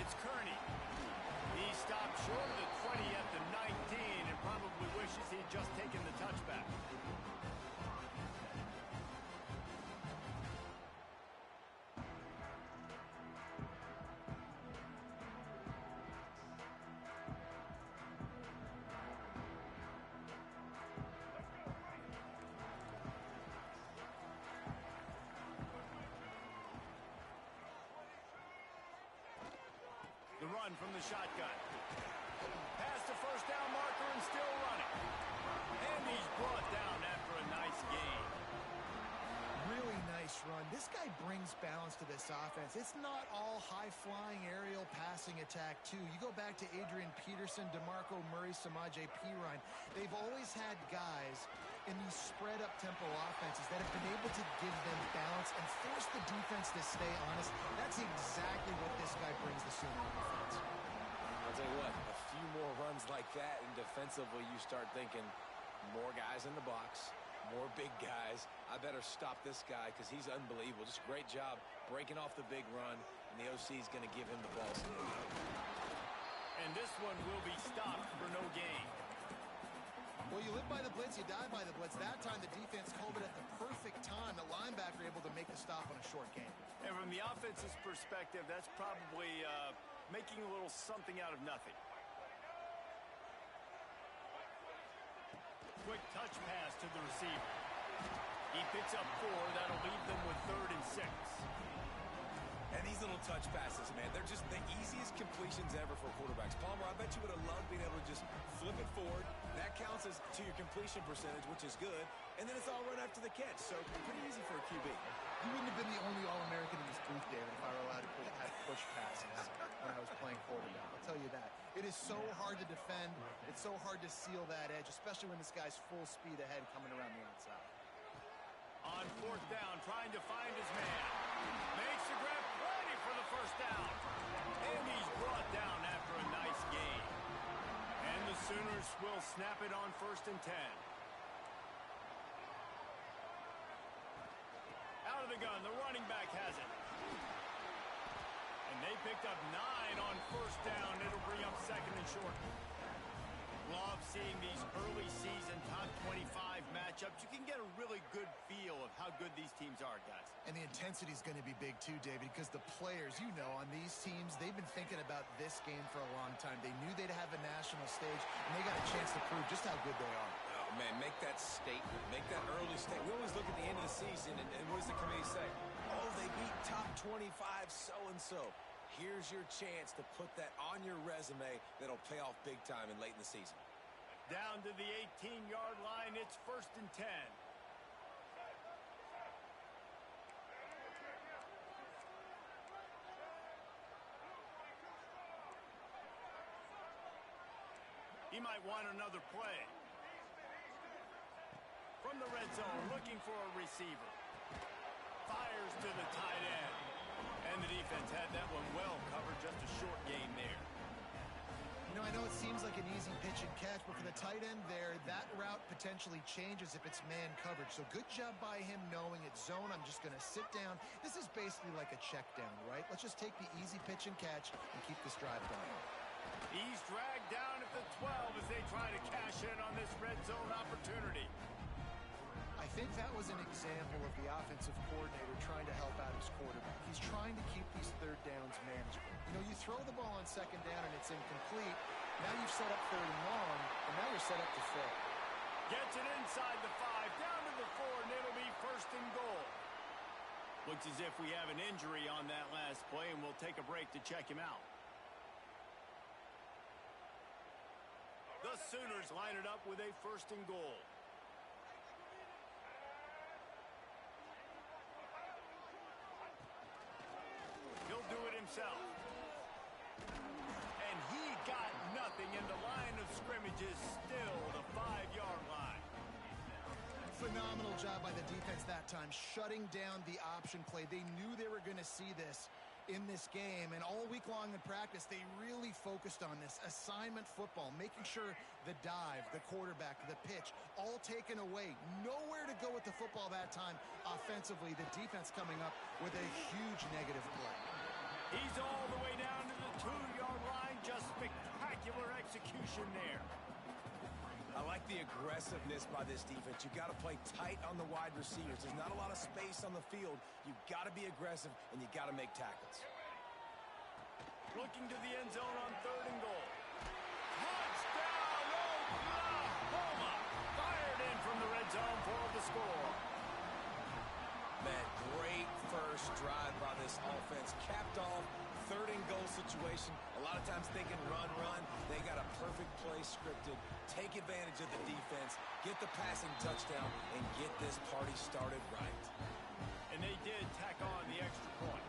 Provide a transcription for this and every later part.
It's Kearney. He stopped short of the 20 at the 19 and probably wishes he'd just taken the touchback. The run from the shotgun. Past the first down marker and still running. And he's brought down after a nice gain. Really nice run. This guy brings balance to this offense. It's not all high-flying aerial passing attack, too. You go back to Adrian Peterson, DeMarco Murray, Samaje Perine. They've always had guys in these spread-up tempo offenses that have been able to give them balance and force the defense to stay honest. That's exactly what this guy brings the Sooner offense. I'll tell you what, a few more runs like that, and defensively you start thinking more guys in the box, more big guys. I better stop this guy because he's unbelievable. Just great job breaking off the big run, and the OC is going to give him the ball. And this one will be stopped for no gain. Well, you live by the blitz, you die by the blitz. That time the defense called it at the perfect time. The linebacker able to make the stop on a short gain. And from the offense's perspective, that's probably making a little something out of nothing. Quick touch pass to the receiver. He picks up 4. That'll leave them with 3rd and 6. And these little touch passes, man, they're just the easiest completions ever for quarterbacks. Palmer, I bet you would have loved being able to just flip it forward. That counts as to your completion percentage, which is good. And then it's all run after the catch. So pretty easy for a QB. You wouldn't have been the only All-American in this booth, David, if I were allowed to have push passes when I was playing quarterback. I'll tell you that. It is so hard to defend. It's so hard to seal that edge, especially when this guy's full speed ahead coming around the outside. On 4th down, trying to find his man. Makes the grab, ready for the first down. And he's brought down after a nice gain. And the Sooners will snap it on 1st and 10. Out of the gun, the running back has it. And they picked up 9 on 1st down. It'll bring up 2nd and short. Love seeing these early season top 25 matchups. You can get a really good feel of how good these teams are, guys. And the intensity is going to be big too, David, because the players, you know, on these teams, they've been thinking about this game for a long time. They knew they'd have a national stage, and they got a chance to prove just how good they are. Oh, man, make that statement. Make that early statement. We always look at the end of the season, and what does the committee say? Oh, they beat top 25 so-and-so. Here's your chance to put that on your resume that'll pay off big time and late in the season. Down to the 18-yard line, it's 1st and 10. He might want another play. From the red zone, looking for a receiver. Fires to the tight end. And the defense had that one well covered, just a short gain there. You know, I know it seems like an easy pitch and catch, but for the tight end there, that route potentially changes if it's man coverage. So good job by him knowing it's zone. I'm just going to sit down. This is basically like a check down, right? Let's just take the easy pitch and catch and keep this drive going. He's dragged down at the 12 as they try to cash in on this red zone opportunity. I think that was an example of the offensive coordinator trying to help out his quarterback. He's trying to keep these 3rd downs manageable. You know, you throw the ball on 2nd down and it's incomplete. Now you've set up 3rd and long, and now you're set up to throw. Gets it inside the 5, down to the 4, and it'll be 1st and goal. Looks as if we have an injury on that last play, and we'll take a break to check him out. The Sooners line it up with a 1st and goal. He'll do it himself. And he got nothing, and the line of scrimmage is still the 5-yard line. Phenomenal job by the defense that time, shutting down the option play. They knew they were going to see this in this game, and all week long in practice, they really focused on this assignment football, making sure the dive, the quarterback, the pitch, all taken away. Nowhere to go with the football that time offensively. The defense coming up with a huge negative play. He's all the way down to the 2-yard line. Just spectacular execution there. I like the aggressiveness by this defense. You got to play tight on the wide receivers. There's not a lot of space on the field. You got to be aggressive, and you got to make tackles. Looking to the end zone on 3rd and goal. Touchdown, Oklahoma! Fired in from the red zone for the score. Man, great first drive by this offense. Capped off, 3rd and goal situation. A lot of times thinking run. They got a perfect play scripted. Take advantage of the defense, get the passing touchdown, and get this party started right. And they did tack on the extra point.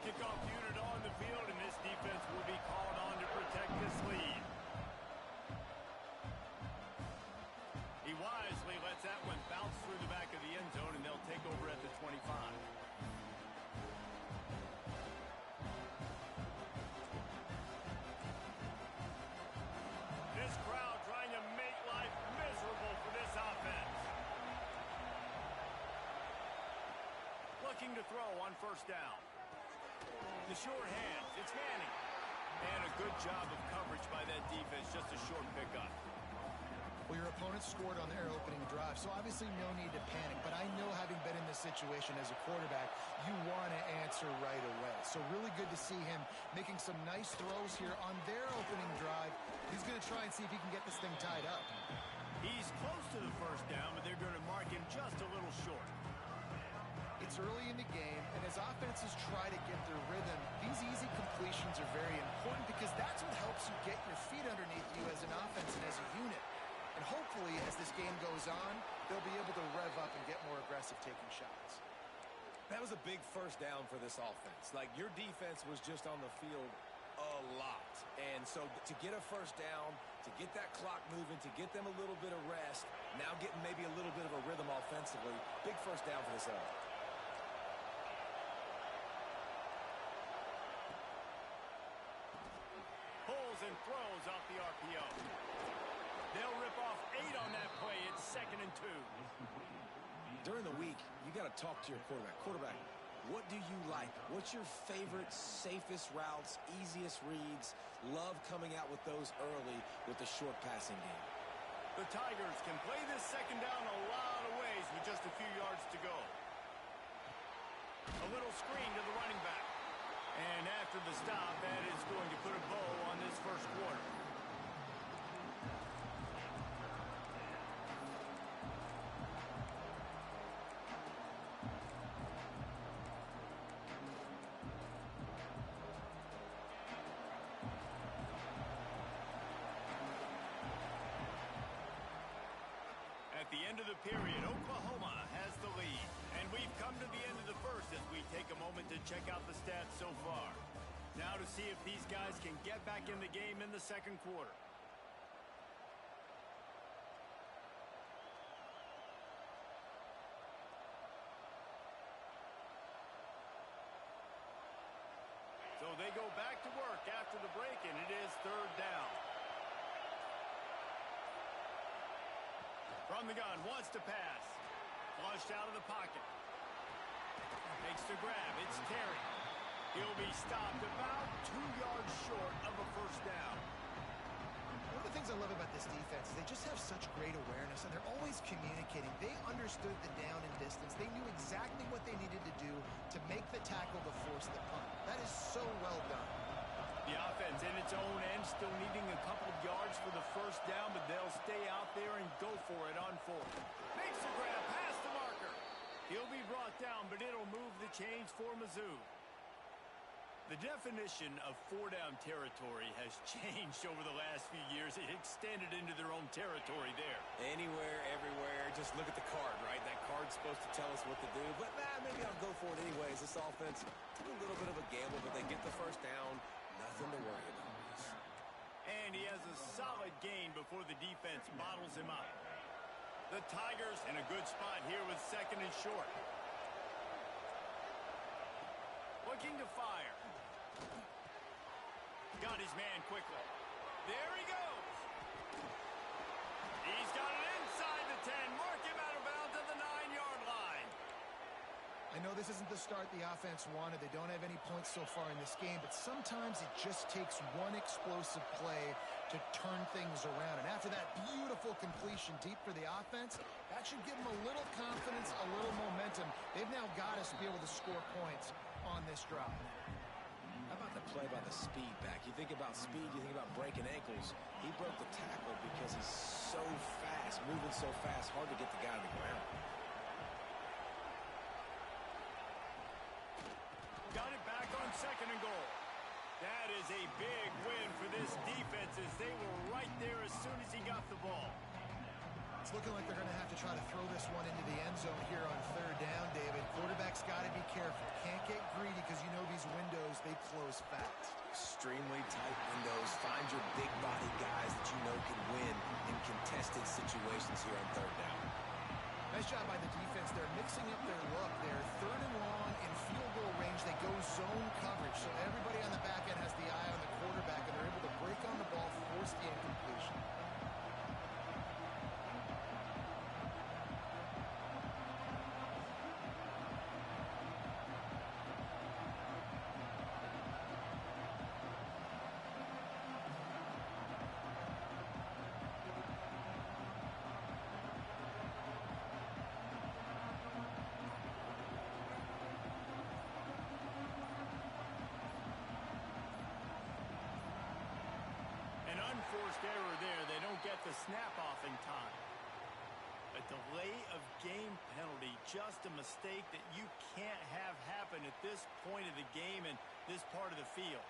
Kickoff unit on the field, and this defense will be called on to protect this lead. He wisely lets that one bounce through the back of the end zone, and they'll take over at the 25. This crowd trying to make life miserable for this offense. Looking to throw on 1st down. The short hands, it's Manning. And a good job of coverage by that defense, just a short pickup. Well, your opponent scored on their opening drive, so obviously no need to panic. But I know, having been in this situation as a quarterback, you want to answer right away. So really good to see him making some nice throws here on their opening drive. He's going to try and see if he can get this thing tied up. He's close to the 1st down, but they're going to mark him just a little short. It's early in the game, and as offenses try to get their rhythm, these easy completions are very important because that's what helps you get your feet underneath you as an offense and as a unit. And hopefully, as this game goes on, they'll be able to rev up and get more aggressive taking shots. That was a big 1st down for this offense. Like, your defense was just on the field a lot. And so to get a 1st down, to get that clock moving, to get them a little bit of rest, now getting maybe a little bit of a rhythm offensively, big 1st down for this offense. Pulls and throws off the RPO. They'll rip off 8 on that play. It's 2nd and 2. During the week, you got to talk to your quarterback. Quarterback, what do you like? What's your favorite, safest routes, easiest reads? Love coming out with those early with the short passing game. The Tigers can play this 2nd down a lot of ways with just a few yards to go. A little screen to the running back. And after the stop, that is going to put a bow on this 1st quarter. At the end of the period, Oklahoma has the lead. And we've come to the end of the 1st as we take a moment to check out the stats so far. Now to see if these guys can get back in the game in the 2nd quarter. So they go back to work after the break, and it is 3rd down. From the gun, wants to pass. Flushed out of the pocket. Makes the grab. It's Terry. He'll be stopped about 2 yards short of a 1st down. One of the things I love about this defense is they just have such great awareness, and they're always communicating. They understood the down and distance. They knew exactly what they needed to do to make the tackle to force the punt. That is so well done. The offense in its own end still needing a couple of yards for the 1st down, but they'll stay out there and go for it on 4th. Makes the grab past the marker. He'll be brought down, but it'll move the chains for Mizzou. The definition of 4-down territory has changed over the last few years. It extended into their own territory there. Anywhere, everywhere. Just look at the card, right? That card's supposed to tell us what to do. But maybe I'll go for it anyways. This offense took a little bit of a gamble, but they get the 1st down. Nothing to worry about. And he has a solid gain before the defense bottles him up. The Tigers in a good spot here with 2nd and short. Looking to fire. Got his man quickly. There he goes. He's got it inside the 10. Mark him out of bounds at the 9-yard line. I I know this isn't the start the offense wanted. They don't have any points so far in this game, but sometimes it just takes one explosive play to turn things around. And after that beautiful completion deep for the offense, that should give them a little confidence, a little momentum. They've now got us to be able to score points on this drive. How about the play by the speed back? You think about speed, you think about breaking ankles. He broke the tackle because he's so fast, moving so fast, hard to get the guy on the ground. Got it back on 2nd and goal. That is a big win for this defense as they were right there as soon as he got the ball. It's looking like they're going to have to try to throw this one into the end zone here on 3rd down, David. Quarterback's got to be careful. Can't get greedy because you know these windows, they close fast. Extremely tight windows. Find your big body guys that you know can win in contested situations here on 3rd down. Nice job by the defense. They're mixing up their look. They're 3rd and long in field goal range. They go zone coverage. So everybody on the back end has the eye on the quarterback, and they're able to break on the ball, force the incompletion. Unforced error there. They don't get the snap off in time. A delay of game penalty, just a mistake that you can't have happen at this point of the game and this part of the field.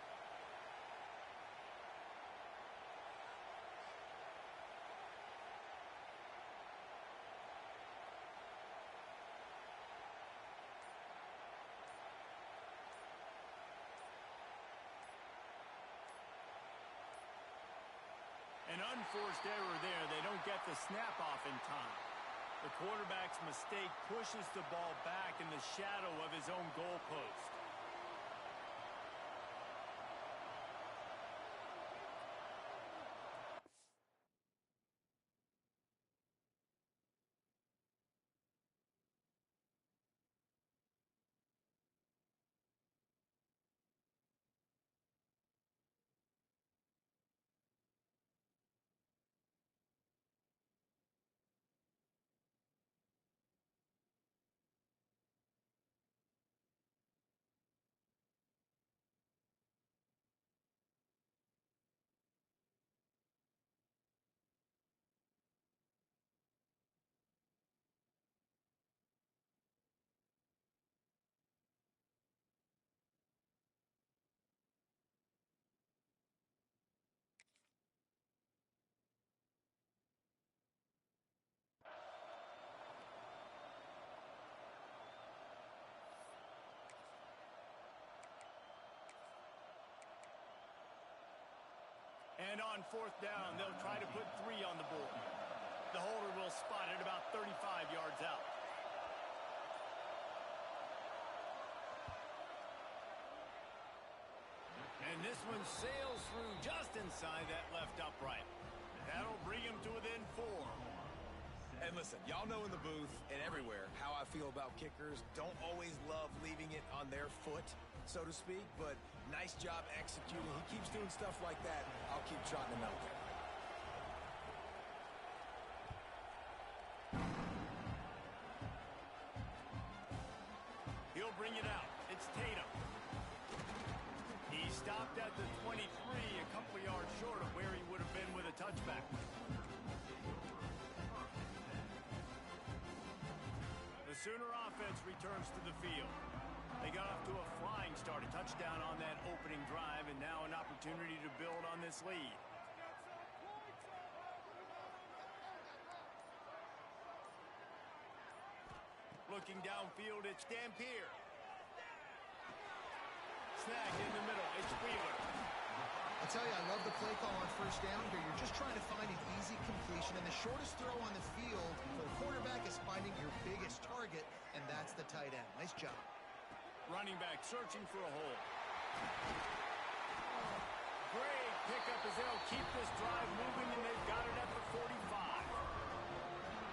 An unforced error there. They don't get the snap off in time. The quarterback's mistake pushes the ball back in the shadow of his own goalpost. And on 4th down, they'll try to put 3 on the board. The holder will spot it about 35 yards out. And this one sails through just inside that left upright. That'll bring him to within 4. And listen, y'all know in the booth and everywhere how I feel about kickers. Don't always love leaving it on their foot, so to speak, but nice job executing. He keeps doing stuff like that. I'll keep trotting him out there. He'll bring it out. It's Tatum. He stopped at the 23, a couple yards short of where he would have been with a touchback. The Sooner offense returns to the field. They got off to a flying start, a touchdown on that opening drive, and now an opportunity to build on this lead. Looking downfield, it's Dampier. Snagged in the middle, it's Wheeler. I'll tell you, I love the play call on 1st down here. You're just trying to find an easy completion, and the shortest throw on the field for the quarterback is finding your biggest target, and that's the tight end. Nice job. Running back searching for a hole. Great pickup as they'll keep this drive moving, and they've got it at the 45.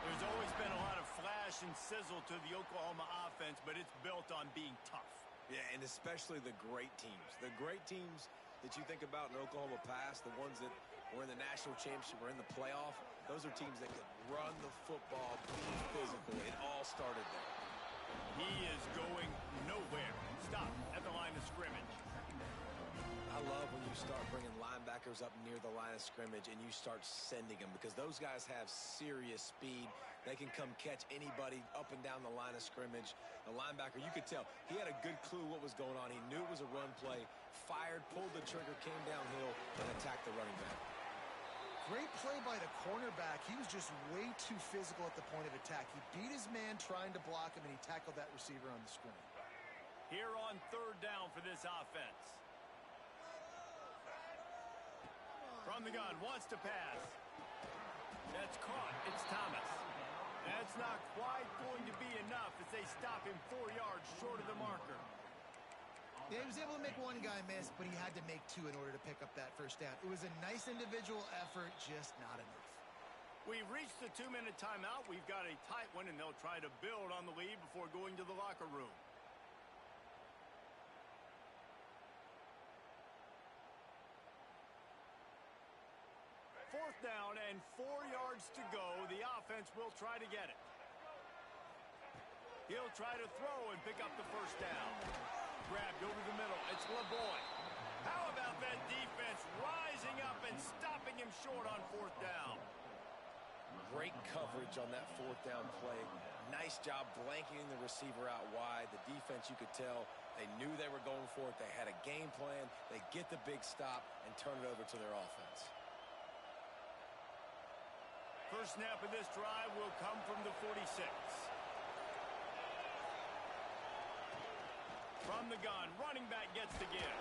There's always been a lot of flash flash and sizzle to the Oklahoma offense, but it's built on being tough. Yeah, and especially the great teams. The great teams that you think about in Oklahoma past, the ones that were in the national championship or in the playoff, those are teams that could run the football, be physical. It all started there. He is going nowhere. Stop at the line of scrimmage. I love when you start bringing linebackers up near the line of scrimmage and you start sending them, because those guys have serious speed. They can come catch anybody up and down the line of scrimmage. The linebacker, you could tell, he had a good clue what was going on. He knew it was a run play, fired, pulled the trigger, came downhill, and attacked the running back. Great play by the cornerback. He was just way too physical at the point of attack. He beat his man trying to block him, and he tackled that receiver on the screen. Here on third down for this offense. From the gun, wants to pass. That's caught. It's Thomas. That's not quite going to be enough as they stop him 4 yards short of the marker. Yeah, he was able to make one guy miss, but he had to make two in order to pick up that first down. It was a nice individual effort, just not enough. We've reached the 2-minute timeout. We've got a tight one, and they'll try to build on the lead before going to the locker room. Fourth down and 4 yards to go. The offense will try to get it. He'll try to throw and pick up the first down. Grabbed over the middle. It's LeBoy. How about that defense rising up and stopping him short on fourth down? Great coverage on that fourth down play. Nice job blanketing the receiver out wide. The defense, you could tell, they knew they were going for it. They had a game plan. They get the big stop and turn it over to their offense. First snap of this drive will come from the 46. From the gun, running back gets the give.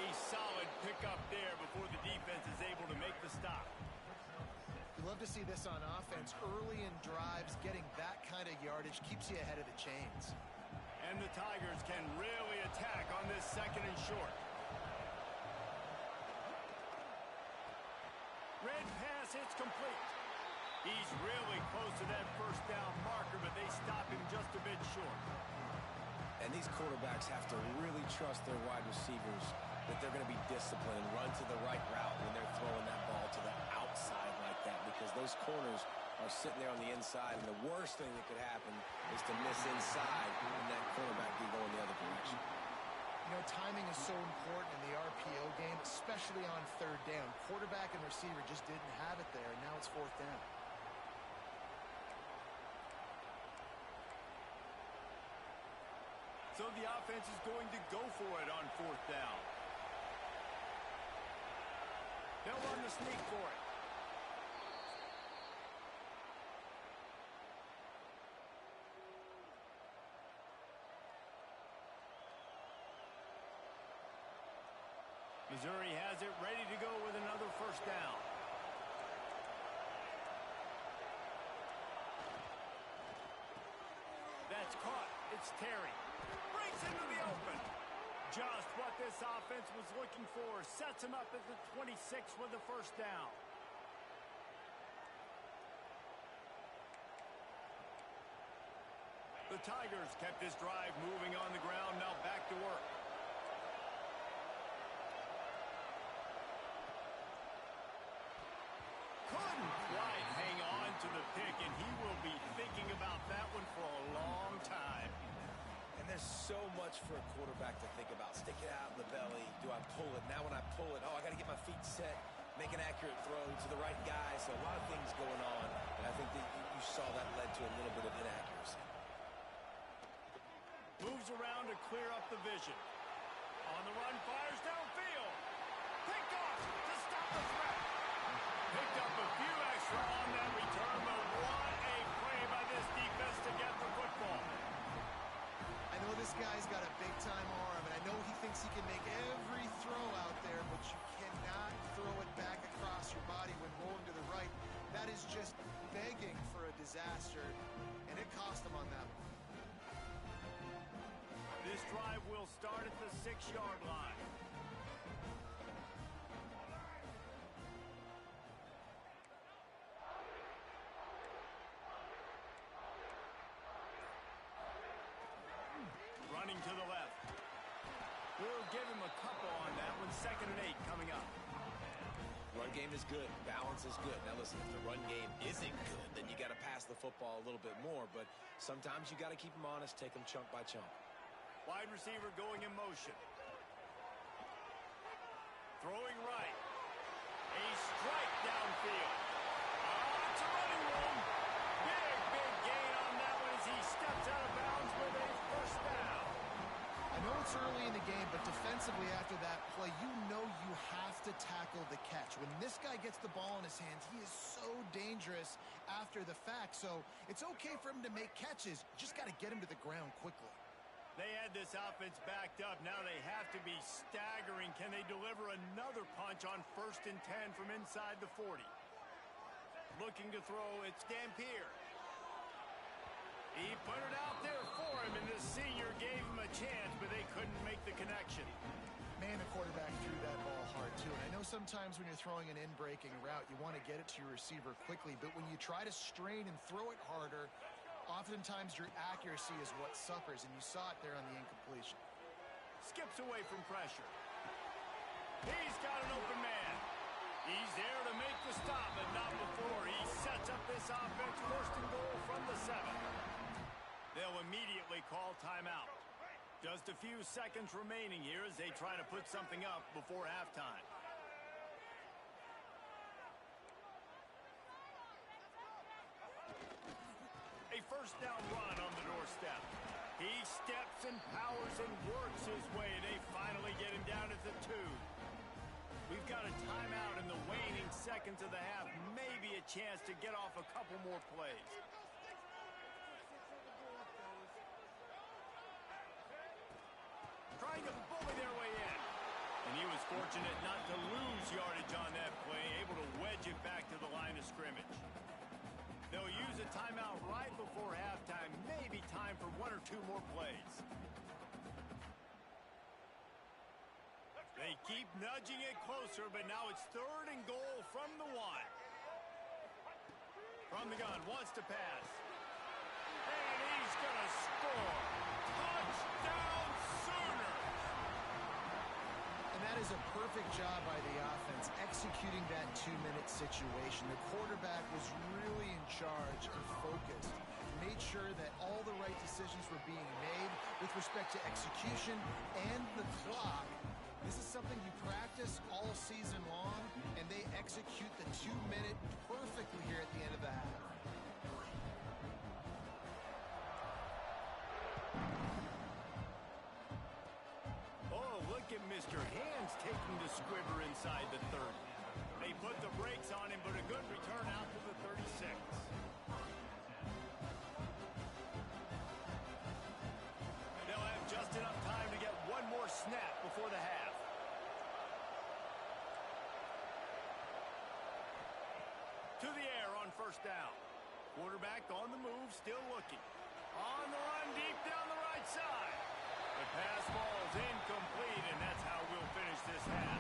A solid pickup there before the defense is able to make the stop. You love to see this on offense. Early in drives, getting that kind of yardage keeps you ahead of the chains. And the Tigers can really attack on this second and short. Red pass, it's complete. He's really close to that first down marker, but they stop him just a bit short. And these quarterbacks have to really trust their wide receivers that they're going to be disciplined and run to the right route when they're throwing that ball to the outside like that, because those corners are sitting there on the inside, and the worst thing that could happen is to miss inside and that quarterback be going the other direction. You know, timing is so important in the RPO game, especially on third down. Quarterback and receiver just didn't have it there, and now it's fourth down. So the offense is going to go for it on fourth down. They'll run the sneak for it. Missouri has it ready to go with another first down. That's caught. It's Terry. Breaks into the open. Just what this offense was looking for. Sets him up at the 26 with the first down. The Tigers kept this drive moving on the ground. Now back to work. Couldn't quite hang on to the pick, and he will be thinking about that one for a long time. And there's so much for a quarterback to think about. Stick it out in the belly. Do I pull it? Now when I pull it, I got to get my feet set, make an accurate throw to the right guy. So a lot of things going on, and I think that you saw that led to a little bit of inaccuracy. Moves around to clear up the vision. On the run, fires downfield. Picked off to stop the threat. Picked up a few extra on that return, but what a play by this defense to get the football. I know this guy's got a big-time arm, and I know he thinks he can make every throw out there, but you cannot throw it back across your body when rolling to the right. That is just begging for a disaster, and it cost him on that one. This drive will start at the 6-yard line. running to the left. We'll give him a couple on that one. 2nd and 8 coming up. Run game is good. Balance is good. Now, listen, if the run game isn't good, then you got to pass the football a little bit more. But sometimes you got to keep them honest, take them chunk by chunk. Wide receiver going in motion. Throwing right. A strike downfield. It's a running room. Big gain on that one as he steps out of bounds with a first down. I know it's early in the game, but defensively after that play, you know you have to tackle the catch. When this guy gets the ball in his hands, he is so dangerous after the fact. So it's okay for him to make catches. Just got to get him to the ground quickly. They had this offense backed up. Now they have to be staggering. Can they deliver another punch on 1st and 10 from inside the 40? Looking to throw, it's Dampier. He put it out there for him, and the senior gave him a chance, but they couldn't make the connection. Man, the quarterback threw that ball hard, too. And I know sometimes when you're throwing an in-breaking route, you want to get it to your receiver quickly. But when you try to strain and throw it harder, oftentimes your accuracy is what suffers, and you saw it there on the incompletion. Skips away from pressure. He's got an open man. He's there to make the stop, but not before. He sets up this offense 1st and goal from the 7. They'll immediately call timeout. Just a few seconds remaining here as they try to put something up before halftime. A first down run on the doorstep. He steps and powers and works his way. They finally get him down at the 2. We've got a timeout in the waning seconds of the half. Maybe a chance to get off a couple more plays. Trying to bully their way in. And he was fortunate not to lose yardage on that play, able to wedge it back to the line of scrimmage. They'll use a timeout right before halftime. Maybe time for 1 or 2 more plays. They keep nudging it closer, but now it's 3rd and goal from the 1. From the gun, wants to pass. And he's going to score. Touchdown Sooners! And that is a perfect job by the offense, executing that 2-minute situation. The quarterback was really in charge and focused. Made sure that all the right decisions were being made with respect to execution and the clock. This is something you practice all season long, and they execute the 2-minute perfectly here at the end of the half. Oh, look at Mr. Hands taking the squibber inside the 30. They put the brakes on him, but a good return out to the 36. They'll have just enough time to get one more snap before the half. To the air on 1st down. Quarterback on the move, still looking. On the run, deep down the right side. The pass ball's incomplete, and that's how we'll finish this half.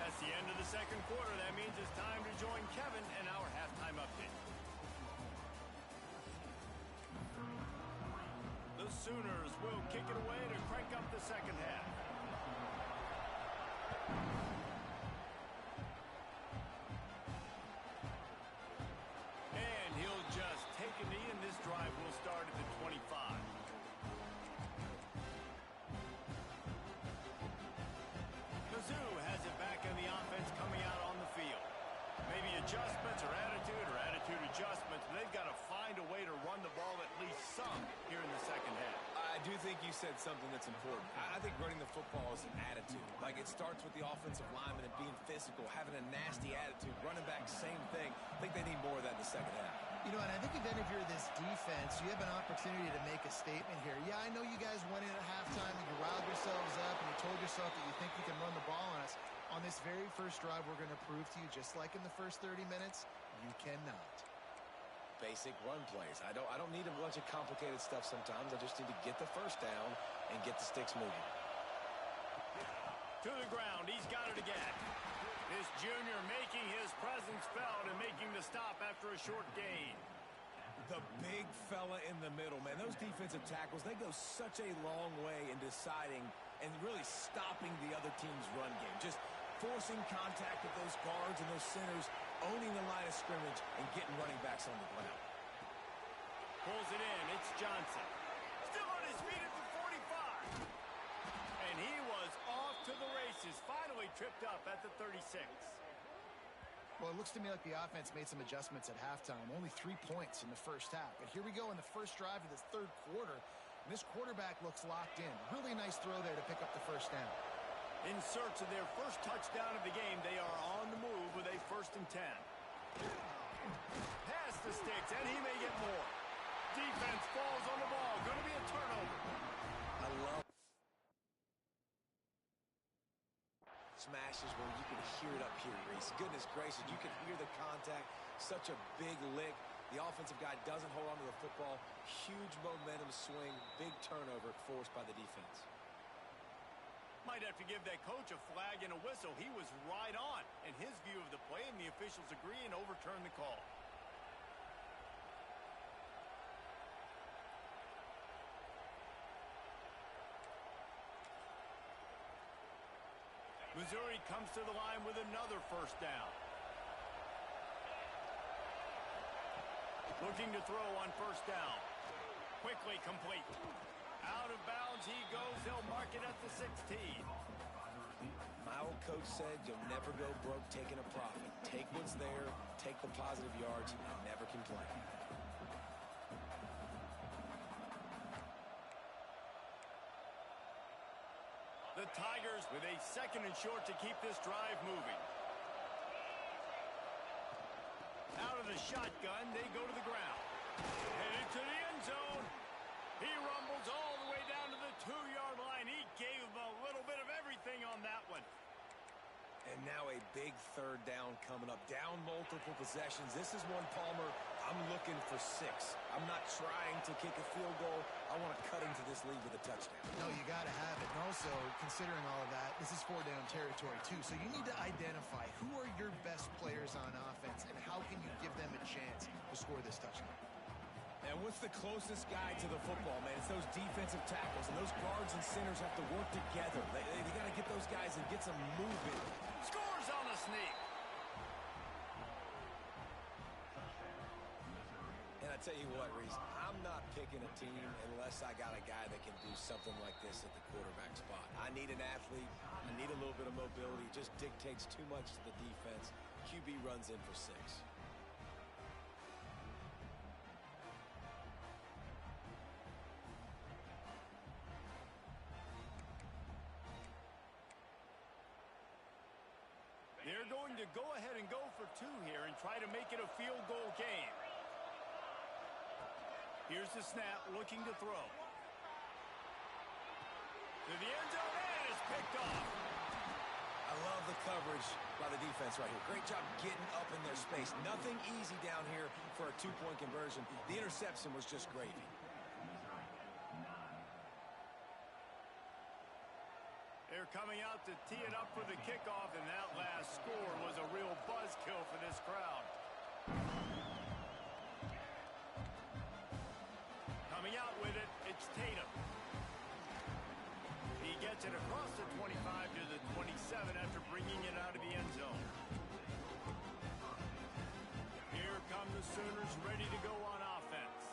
That's the end of the 2nd quarter. That means it's time to join Kevin and our halftime update. The Sooners will kick it away to crank up the 2nd half. And he'll just take a knee, and this drive will start at the 25. Mizzou has it back in the offense coming out on the field. Maybe adjustments or attitude adjustments. They've got to find a way to run the ball at least some here in the 2nd half. I do think you said something that's important. I think running the football is an attitude. Like, it starts with the offensive lineman and being physical, having a nasty attitude. Running back, same thing. I think they need more of that in the 2nd half. You know, and I think even if you're this defense, you have an opportunity to make a statement here. Yeah, I know you guys went in at halftime and you riled yourselves up and you told yourself that you think you can run the ball on us. On this very first drive, we're going to prove to you, just like in the first 30 minutes, you cannot. Basic run plays. I don't need a bunch of complicated stuff sometimes. I just need to get the first down and get the sticks moving. To the ground. He's got it again. This junior making his presence felt and making the stop after a short gain. The big fella in the middle, man. Those defenses defensive tackles, they go such a long way in deciding and really stopping the other team's run game. Just forcing contact with those guards and those centers, owning the line of scrimmage, and getting running backs on the ground. Pulls it in. It's Johnson. Still on his feet at the 45. And he was off to the races. Finally tripped up at the 36. Well, it looks to me like the offense made some adjustments at halftime. Only 3 points in the first half. But here we go in the first drive of this third quarter. And this quarterback looks locked in. Really nice throw there to pick up the first down. In search of their first touchdown of the game, they are on the move with a 1st and 10. Pass the sticks, and he may get more. Defense falls on the ball. Going to be a turnover. I love smashes where you can hear it up here, Reese. Goodness gracious, you can hear the contact. Such a big lick. The offensive guy doesn't hold on to the football. Huge momentum swing. Big turnover forced by the defense. Might have to give that coach a flag and a whistle. He was right on in his view of the play, and the officials agree and overturn the call. Missouri comes to the line with another 1st down. Looking to throw on 1st down. Quickly complete. Out of bounds he goes. They'll mark it at the 16. My old coach said you'll never go broke taking a profit. Take what's there, take the positive yards, and never complain. The Tigers with a 2nd and short to keep this drive moving. Out of the shotgun, they go to the ground. Headed to the end zone. He rumbles all the way down to the 2-yard line. He gave him a little bit of everything on that one. And now a big 3rd down coming up. Down multiple possessions. This is one, Palmer, I'm looking for 6. I'm not trying to kick a field goal. I want to cut into this lead with a touchdown. No, you got to have it. And also, considering all of that, this is 4-down territory, too. So you need to identify who are your best players on offense and how can you give them a chance to score this touchdown. And what's the closest guy to the football, man? It's those defensive tackles, and those guards and centers have to work together. They got to get those guys and get some movement. Scores on the sneak. And I tell you what, Reese, I'm not picking a team unless I got a guy that can do something like this at the quarterback spot. I need an athlete. I need a little bit of mobility. It just dictates too much to the defense. QB runs in for 6. They're going to go ahead and go for 2 here and try to make it a field goal game. Here's the snap, looking to throw. To the end zone, and it's picked off. I love the coverage by the defense right here. Great job getting up in their space. Nothing easy down here for a 2-point conversion. The interception was just gravy. They're coming out to tee it up for the kickoff, and that last score was a real buzzkill for this crowd. Coming out with it, it's Tatum. He gets it across the 25 to the 27 after bringing it out of the end zone. Here come the Sooners ready to go on offense.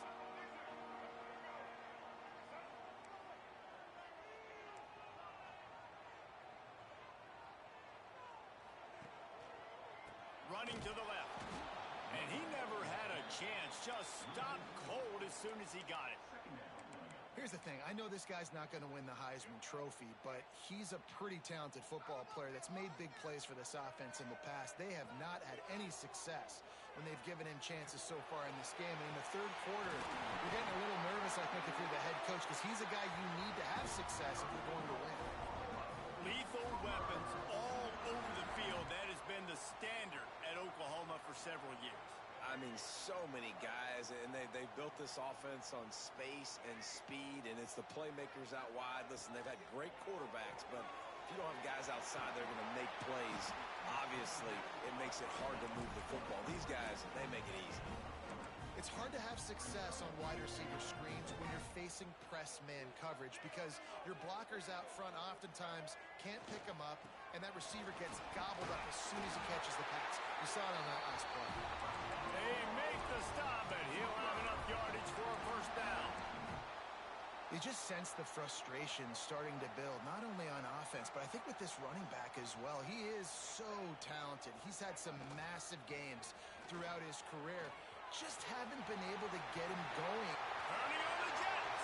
Running to the left. And he never had a chance. Just stopped cold as soon as he got it. Here's the thing. I know this guy's not going to win the Heisman Trophy, but he's a pretty talented football player that's made big plays for this offense in the past. They have not had any success when they've given him chances so far in this game. And in the third quarter, you're getting a little nervous, I think, if you're the head coach, because he's a guy you need to have success if you're going to win. Lethal weapons all over the field. That has been the standard at Oklahoma for several years. I mean, so many guys, and they've built this offense on space and speed, and it's the playmakers out wide. Listen, they've had great quarterbacks, but if you don't have guys outside that are going to make plays, obviously it makes it hard to move the football. These guys, they make it easy. It's hard to have success on wide receiver screens when you're facing passing press man coverage because your blockers out front oftentimes can't pick him up, and that receiver gets gobbled up as soon as he catches the pass. You saw it on that last play. They make the stop, and he'll have enough yardage for a first down. You just sense the frustration starting to build, not only on offense, but I think with this running back as well. He is so talented. He's had some massive games throughout his career. Just haven't been able to get him going. Turning on the Jets.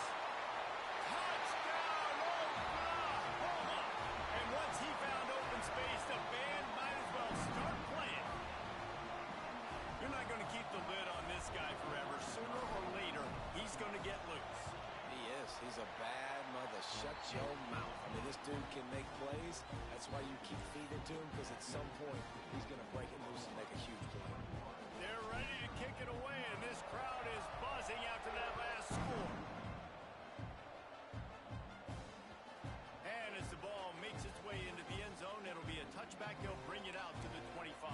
Touchdown, Oklahoma. And once he found open space, the band might as well start playing. You're not going to keep the lid on this guy forever. Sooner or later, he's going to get loose. He's a bad mother. Shut your mouth. I mean, this dude can make plays. That's why you keep feeding to him, because at some point, he's going to break it loose and make a huge play. They're ready to kick it away, and this crowd is buzzing after that last score. And as the ball makes its way into the end zone, it'll be a touchback. They'll bring it out to the 25.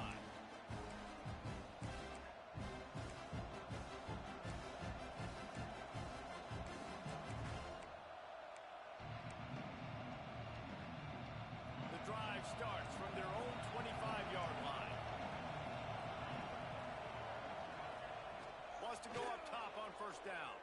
Starts from their own 25-yard line. Wants to go up top on first down.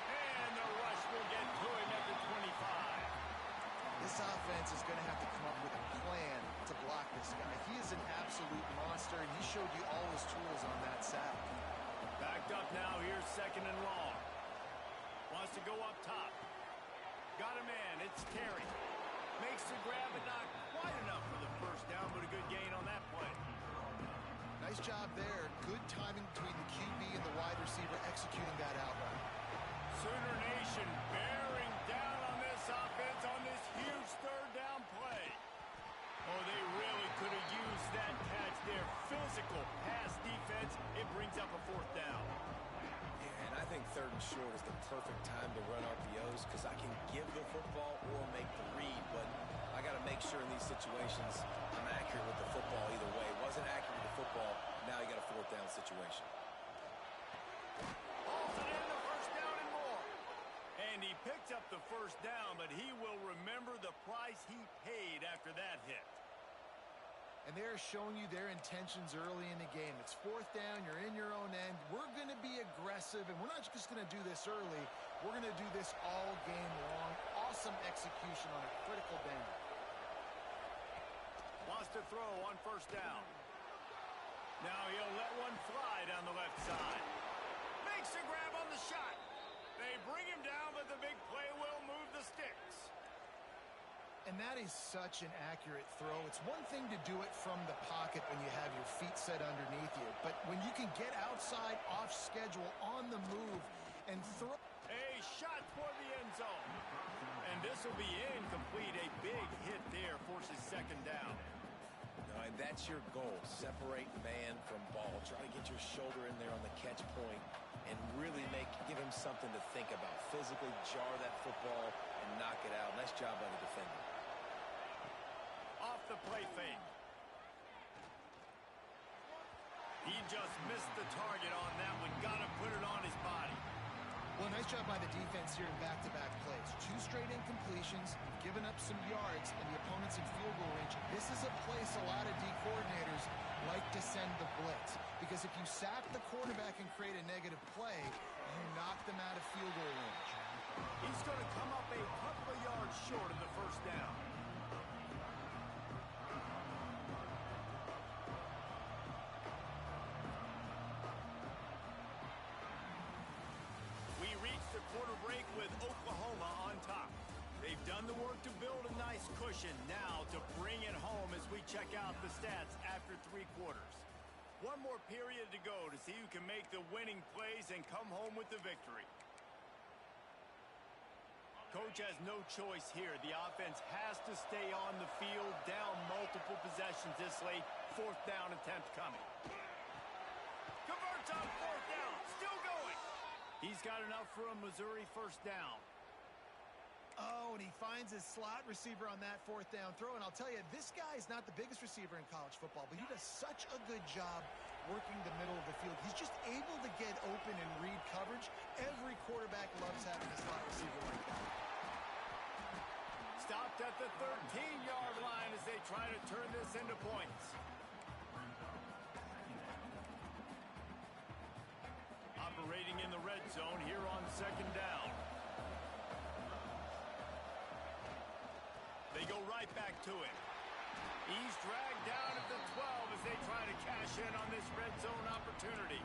And the rush will get to him at the 25. This offense is going to have to come up with a plan to block this guy. He is an absolute monster, and he showed you all his tools on that sack. Backed up now. Here's second and long. Wants to go up top. Got a man, it's Terry. Makes the grab, but not quite enough for the first down, but a good gain on that play. Nice job there. Good timing between the QB and the wide receiver executing that out route. Sooner Nation bearing down on this offense on this huge third down play. Oh, they really could have used that catch there. Physical pass defense. It brings up a fourth down. I think third and short is the perfect time to run RPOs because I can give the football or make the read, but I got to make sure in these situations I'm accurate with the football either way. Wasn't accurate with the football, now you got a fourth down situation. Halted in the first down and more. And he picked up the first down, but he will remember the price he paid after that hit. And they're showing you their intentions early in the game. It's fourth down. You're in your own end. We're going to be aggressive, and we're not just going to do this early. We're going to do this all game long. Awesome execution on a critical down. Wants to throw on first down. Now he'll let one fly down the left side. Makes a grab on the shot. They bring him down, but the big play will move the sticks. And that is such an accurate throw. It's one thing to do it from the pocket when you have your feet set underneath you, but when you can get outside, off schedule, on the move, and throw. A shot for the end zone. And this will be incomplete. A big hit there forces second down. No, and that's your goal. Separate man from ball. Try to get your shoulder in there on the catch point and really give him something to think about. Physically jar that football and knock it out. Nice job by the defender. Off the play fake. He just missed the target on that one. Got to put it on his body. Well, nice job by the defense here in back-to-back plays. 2 straight incompletions, given up some yards, and the opponent's in field goal range. This is a place a lot of D coordinators like to send the blitz, because if you sack the quarterback and create a negative play, you knock them out of field goal range. He's going to come up a couple of yards short of the first down. We reach the quarter break with Oklahoma on top. They've done the work to build a nice cushion. Now to bring it home as we check out the stats after 3 quarters. One more period to go to see who can make the winning plays and come home with the victory. Coach has no choice here. The offense has to stay on the field, down multiple possessions this late. 4th down attempt coming. Converts on 4th down. Still going. He's got enough for a Missouri first down. Oh, and he finds his slot receiver on that 4th down throw. And I'll tell you, this guy is not the biggest receiver in college football, but he does such a good job working the middle of the field. He's just able to get open and read just having a slot receiver like that. Stopped at the 13-yard line as they try to turn this into points. Operating in the red zone here on second down. They go right back to it. He's dragged down at the 12 as they try to cash in on this red zone opportunity.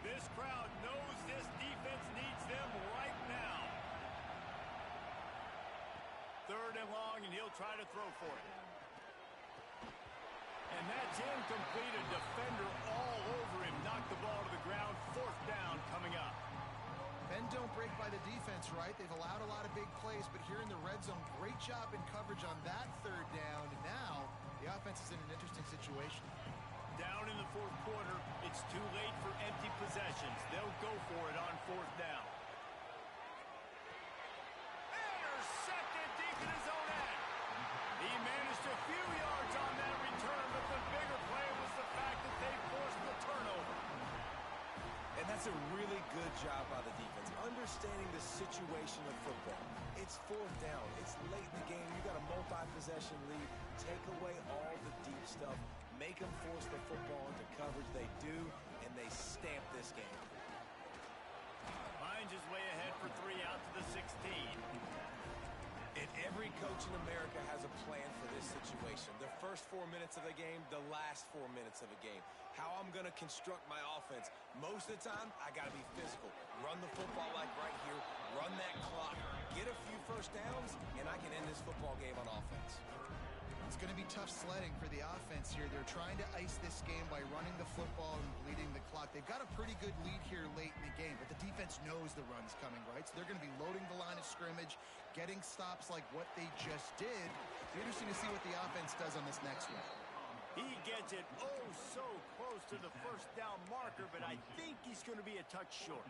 This crowd knows this defense needs them right now. Third and long, and he'll try to throw for it. And that's incomplete. A defender all over him. Knocked the ball to the ground. Fourth down coming up. Men don't break by the defense, right? They've allowed a lot of big plays, but here in the red zone, great job in coverage on that third down. And now the offense is in an interesting situation. Down in the fourth quarter, it's too late for empty possessions. They'll go for it on fourth down. Intercepted deep in his own end. He managed a few yards on that return, but the bigger play was the fact that they forced the turnover. And that's a really good job by the defense, understanding the situation of football. It's fourth down. It's late in the game. You got a multi-possession lead. Take away all the deep stuff. Make them force the football into coverage. They do, and they stamp this game. Finds his way ahead for 3 out to the 16. And every coach in America has a plan for this situation. The first 4 minutes of the game, the last 4 minutes of the game. How I'm going to construct my offense. Most of the time, I got to be physical. Run the football like right here. Run that clock. Get a few first downs, and I can end this football game on offense. It's going to be tough sledding for the offense here. They're trying to ice this game by running the football and bleeding the clock. They've got a pretty good lead here late in the game, but the defense knows the run's coming, right? So they're going to be loading the line of scrimmage, getting stops like what they just did. It'll be interesting to see what the offense does on this next one. He gets it oh so close to the first down marker, but I think he's going to be a touch short.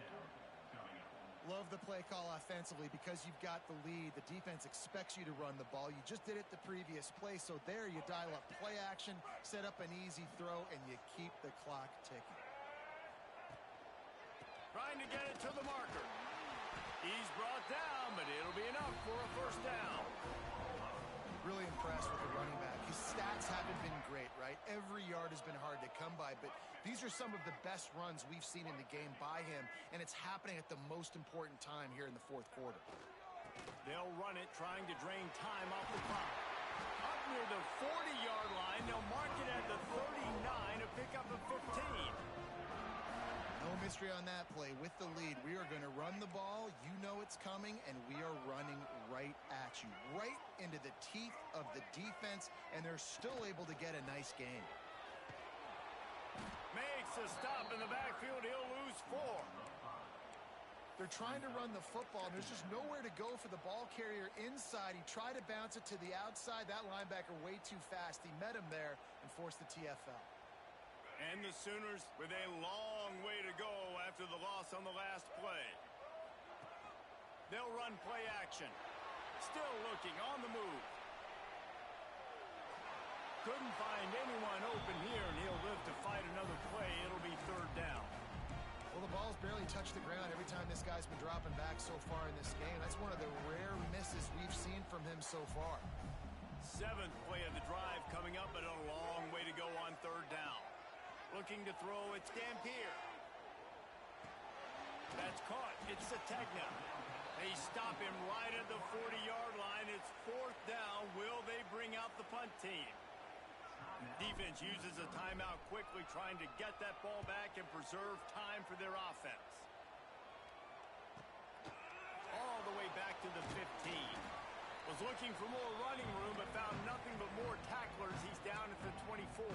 Love the play call offensively because you've got the lead. The defense expects you to run the ball. You just did it the previous play, so there you dial up play action, set up an easy throw, and you keep the clock ticking. Trying to get it to the marker. He's brought down, but it'll be enough for a first down. Really impressed with the running back. His stats haven't been great, right? Every yard has been hard to come by, but these are some of the best runs we've seen in the game by him, and it's happening at the most important time here in the fourth quarter. They'll run it, trying to drain time off the clock. Up near the 40-yard line, they'll mark it at the 39, a pickup of 15. No mystery on that play. With the lead, we are going to run the ball. You know it's coming, and we are running right at you, right into the teeth of the defense, and they're still able to get a nice game. Makes a stop in the backfield. He'll lose 4. They're trying to run the football, and there's just nowhere to go for the ball carrier inside. He tried to bounce it to the outside. That linebacker way too fast. He met him there and forced the TFL. And the Sooners with a long way to go after the loss on the last play. They'll run play action. Still looking on the move. Couldn't find anyone open here, and he'll live to fight another play. It'll be third down. Well, the ball's barely touched the ground every time this guy's been dropping back so far in this game. That's one of the rare misses we've seen from him so far. 7th play of the drive coming up, but a long way to go on third down. Looking to throw, it's Dampier. That's caught. It's Sategna. They stop him right at the 40-yard line. It's fourth down. Will they bring out the punt team? Defense uses a timeout quickly, trying to get that ball back and preserve time for their offense. All the way back to the 15. Was looking for more running room, but found nothing but more tacklers. He's down at the 24.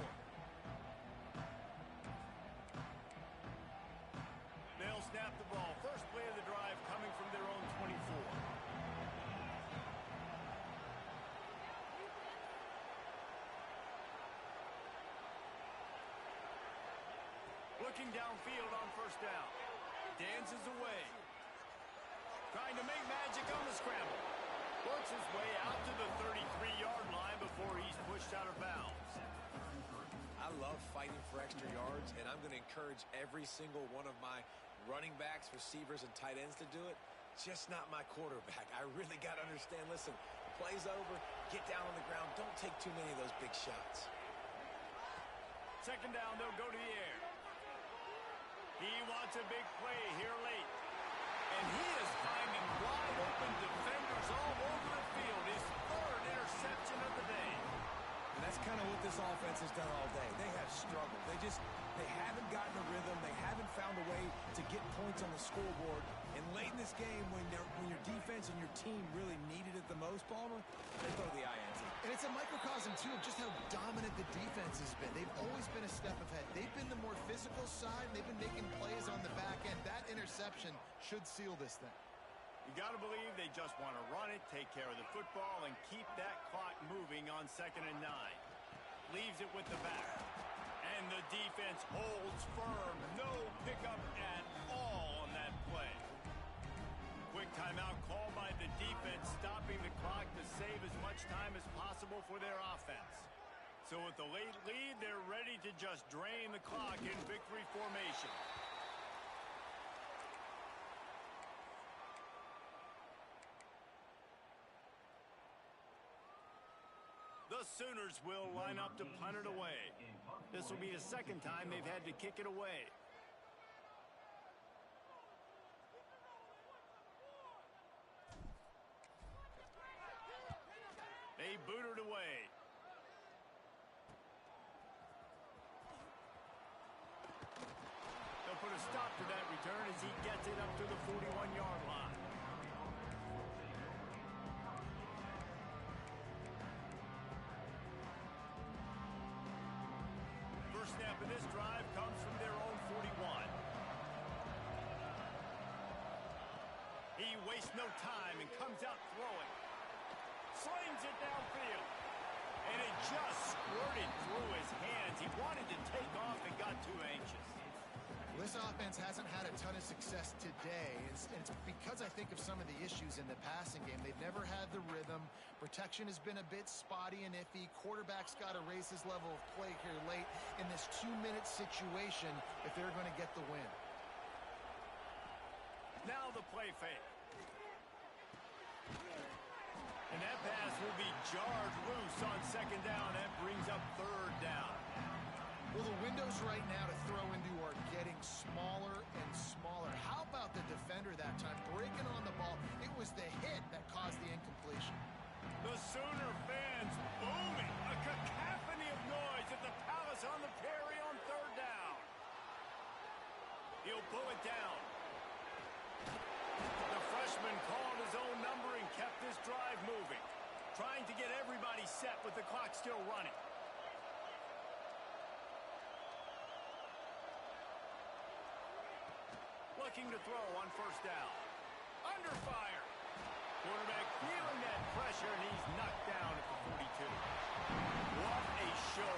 They'll snap the ball. First play of the drive coming from their own 24. Looking downfield on first down. Dances away. Trying to make magic on the scramble. Works his way out to the 33-yard line before he's pushed out of bounds. I love fighting for extra yards. yards, and I'm going to encourage every single one of my running backs, receivers, and tight ends to do it. Just not my quarterback. I really got to understand, listen, the play's over, get down on the ground, don't take too many of those big shots. Second down, they'll go to the air. He wants a big play here late. And he is finding wide open defenders all over the field. His third interception of the day. And that's kind of what this offense has done all day. They have struggled. They haven't gotten a rhythm. They haven't found a way to get points on the scoreboard. And late in this game, when your defense and your team really needed it the most, Palmer, they throw the INT. And it's a microcosm, too, of just how dominant the defense has been. They've always been a step ahead. They've been the more physical side. They've been making plays on the back end. That interception should seal this thing. You got to believe they just want to run it, take care of the football, and keep that clock moving on 2nd and 9. Leaves it with the back. And the defense holds firm. No pickup at all on that play. Quick timeout called by the defense, stopping the clock to save as much time as possible for their offense. So with the late lead, they're ready to just drain the clock in victory formation. The Sooners will line up to punt it away. This will be the second time they've had to kick it away. They boot it away. They'll put a stop to that return as he gets it up to the 41-yard line. First snap of this drive comes from their own 41. He wastes no time and comes out throwing. Slings it downfield. And it just squirted through his hands. He wanted to take off and got too anxious. This offense hasn't had a ton of success today. It's because I think of some of the issues in the passing game. They've never had the rhythm. Protection has been a bit spotty and iffy. Quarterback's got to raise his level of play here late in this 2-minute situation if they're going to get the win. Now the play fake. And that pass will be jarred loose on 2nd down. That brings up 3rd down. Well, the windows right now to throw into are getting smaller and smaller. How about the defender that time breaking on the ball? It was the hit that caused the incompletion. The Sooner fans booming. A cacophony of noise at the Palace on the Prairie on 3rd down. He'll pull it down. The freshman called his own number and kept this drive moving. Trying to get everybody set with the clock still running. Looking to throw on 1st down. Under fire. Quarterback feeling that pressure, and he's knocked down at the 42. What a show.